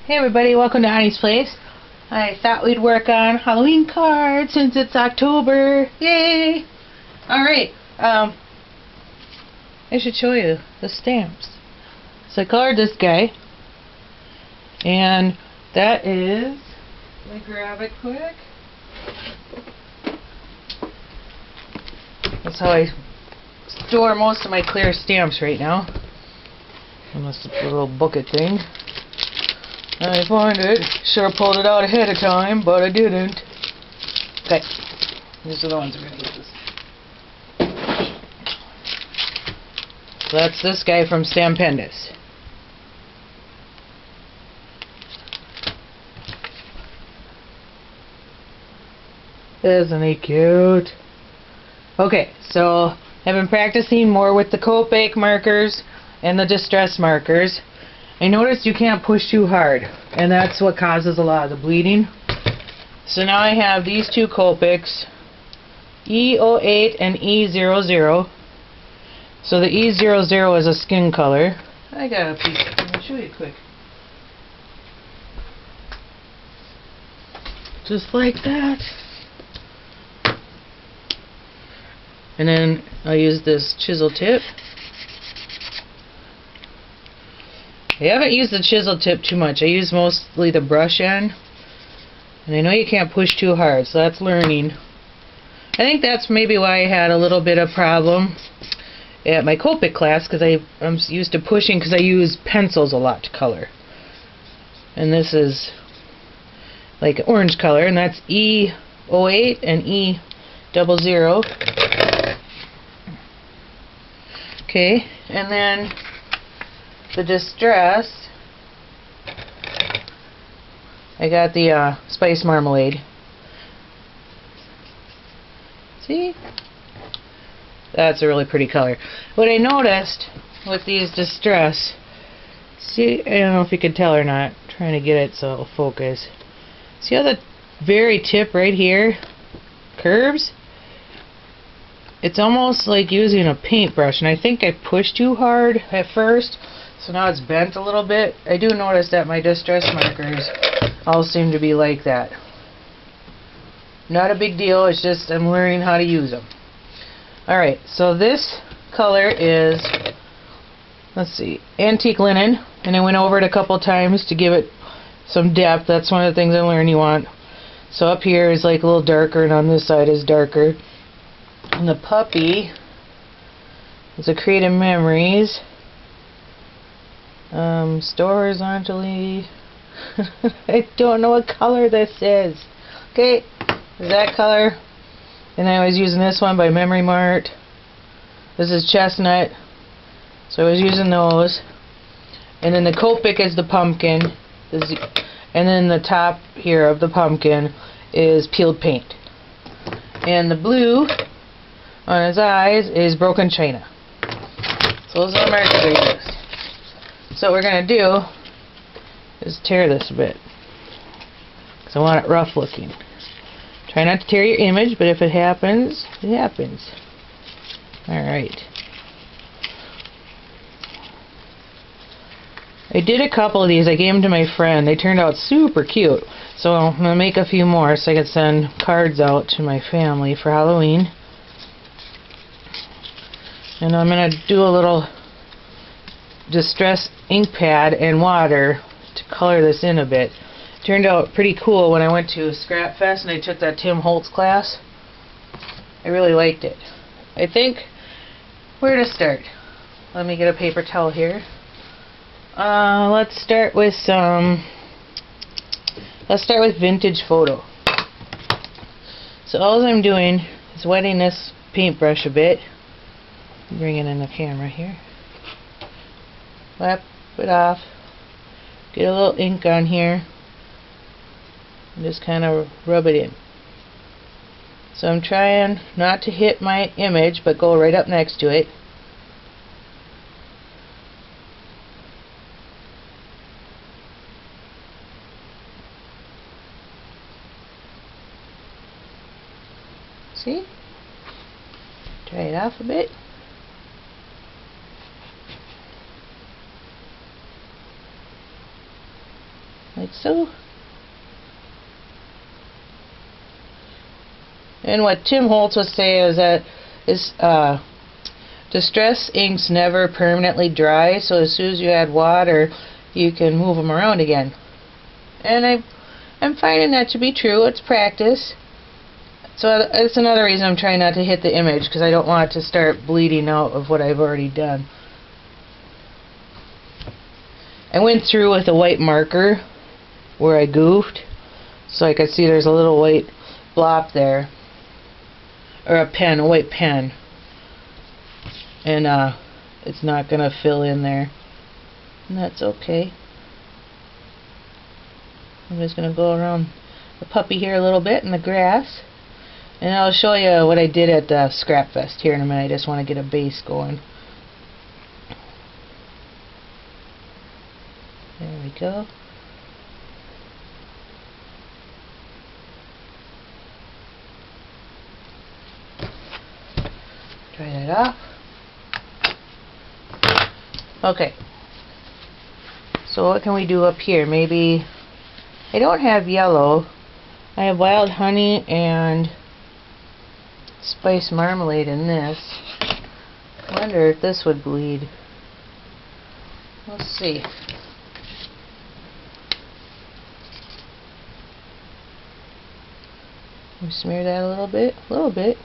Hey everybody, welcome to Aunnie's Place. I thought we'd work on Halloween cards since it's October. Yay! Alright, I should show you the stamps. So I colored this guy. And that is, let me grab it quick. That's how I store most of my clear stamps right now. Unless it's a little bucket thing. I find it. Should have pulled it out ahead of time, but I didn't. Okay. These are the ones we're going to use. So that's this guy from Stampendous. Isn't he cute? Okay, so I've been practicing more with the Copic markers and the distress markers. I noticed you can't push too hard, and that's what causes a lot of the bleeding. So now I have these two Copics, E08 and E00. So the E00 is a skin color. I got a piece. I'll show you quick. Just like that. And then I'll use this chisel tip. I haven't used the chisel tip too much. I use mostly the brush end. And I know you can't push too hard, so that's learning. I think that's maybe why I had a little bit of problem at my Copic class, because I'm used to pushing because I use pencils a lot to color. And this is like orange color, and that's E08 and E00. Okay, and then the distress, I got the spice marmalade. See? That's a really pretty color. What I noticed with these distress, see, I don't know if you can tell or not, I'm trying to get it so it'll focus. See how the very tip right here curves? It's almost like using a paintbrush, and I think I pushed too hard at first. So now it's bent a little bit. I do notice that my distress markers all seem to be like that. Not a big deal, it's just I'm learning how to use them. Alright, so this color is, let's see, antique linen. And I went over it a couple times to give it some depth. That's one of the things I learned you want. So up here is like a little darker, and on this side is darker. And the puppy is a Creative Memories. Store horizontally. I don't know what color this is. Okay, is that color? And I was using this one by Memory Mart. This is chestnut. So I was using those. And then the Copic is the pumpkin. And then the top here of the pumpkin is peeled paint. And the blue on his eyes is broken china. So those are the markers I used. So what we're going to do is tear this a bit, because I want it rough looking. Try not to tear your image, but if it happens, it happens. Alright. I did a couple of these. I gave them to my friend. They turned out super cute. So I'm going to make a few more so I can send cards out to my family for Halloween. And I'm going to do a little distress ink pad and water to color this in a bit. Turned out pretty cool when I went to Scrap Fest and I took that Tim Holtz class. I really liked it. I think where to start? Let me get a paper towel here. Let's start with vintage photo. So all I'm doing is wetting this paintbrush a bit. Bring it in the camera here. Wipe it off. Get a little ink on here. And just kind of rub it in. So I'm trying not to hit my image, but go right up next to it. See? Dry it off a bit. like so. And what Tim Holtz would say is that distress inks never permanently dry, so as soon as you add water, you can move them around again. And I'm finding that to be true. It's practice. So it's another reason I'm trying not to hit the image, because I don't want it to start bleeding out of what I've already done. I went through with a white marker where I goofed, so I could see there's a little white blob there, or a white pen, and it's not gonna fill in there, and that's okay. I'm just gonna go around the puppy here a little bit in the grass, and I'll show you what I did at the Scrap Fest here in a minute. I just want to get a base going. There we go. Dry that off. Okay. So what can we do up here? Maybe I don't have yellow. I have wild honey and spice marmalade in this. I wonder if this would bleed. Let's see. We smear that a little bit.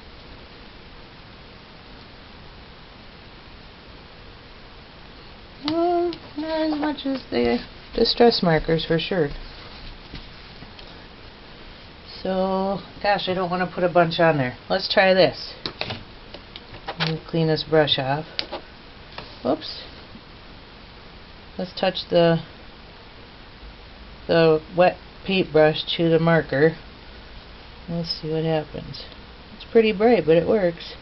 Not as much as the distress markers for sure. So, gosh, I don't want to put a bunch on there. Let's try this. Let me clean this brush off. Whoops. Let's touch the wet paintbrush to the marker. Let's see what happens. It's pretty bright, but it works.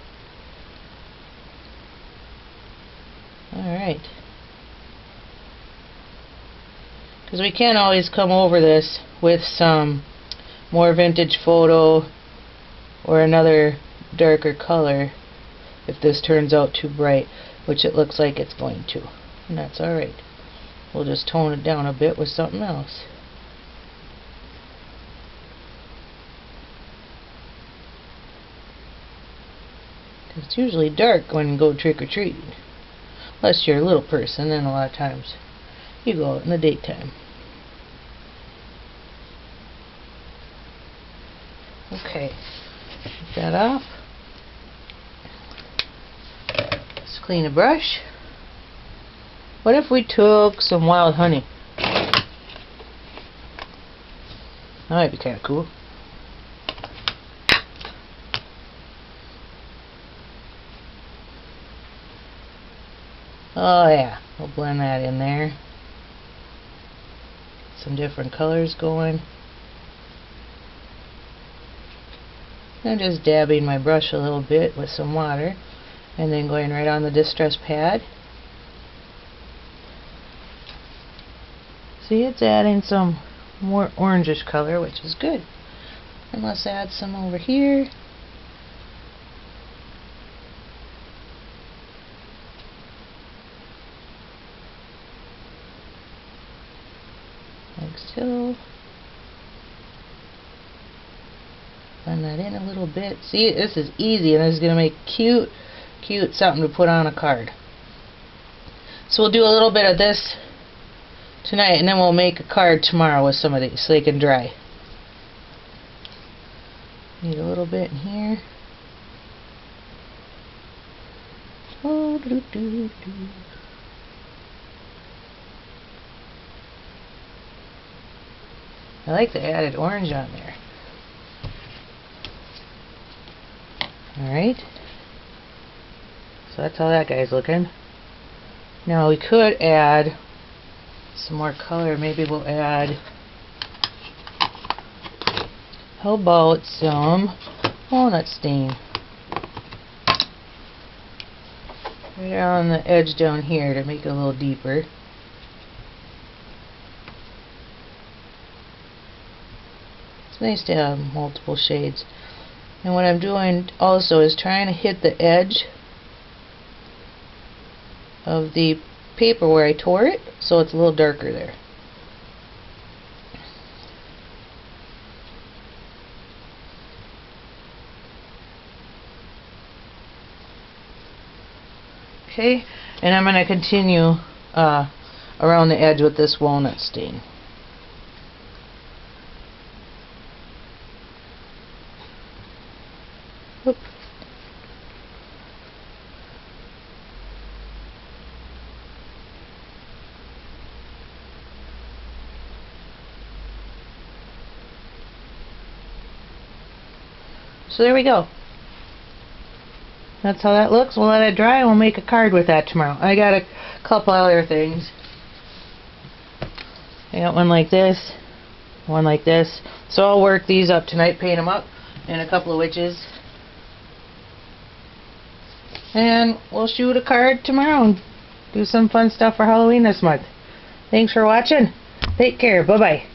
Alright. Because we can always come over this with some more vintage photo or another darker color if this turns out too bright, which it looks like it's going to, and that's alright. We'll just tone it down a bit with something else. It's usually dark when you go trick-or-treating, unless you're a little person, then a lot of times you go out in the daytime. Okay, take that off. Let's clean a brush. What if we took some wild honey? That might be kind of cool. Oh yeah, we'll blend that in there. Some different colors going. I'm just dabbing my brush a little bit with some water and then going right on the distress pad. See, it's adding some more orangish color, which is good. And let's add some over here. Like so. Blend that in a little bit. See, this is easy, and this is going to make cute something to put on a card. So we'll do a little bit of this tonight, and then we'll make a card tomorrow with some of these so they can dry. Need a little bit in here. Oh, doo -doo -doo. I like the added orange on there. Alright. So that's how that guy's looking. Now we could add some more color. Maybe we'll add, how about some walnut stain right on the edge down here to make it a little deeper. It's nice to have multiple shades. And what I'm doing also is trying to hit the edge of the paper where I tore it, so it's a little darker there. Okay, and I'm going to continue around the edge with this walnut stain. Oop. So there we go. That's how that looks. We'll let it dry and we'll make a card with that tomorrow. I got a couple other things. I got one like this, one like this. So I'll work these up tonight, paint them up, and a couple of witches. And we'll shoot a card tomorrow and do some fun stuff for Halloween this month. Thanks for watching. Take care. Bye-bye.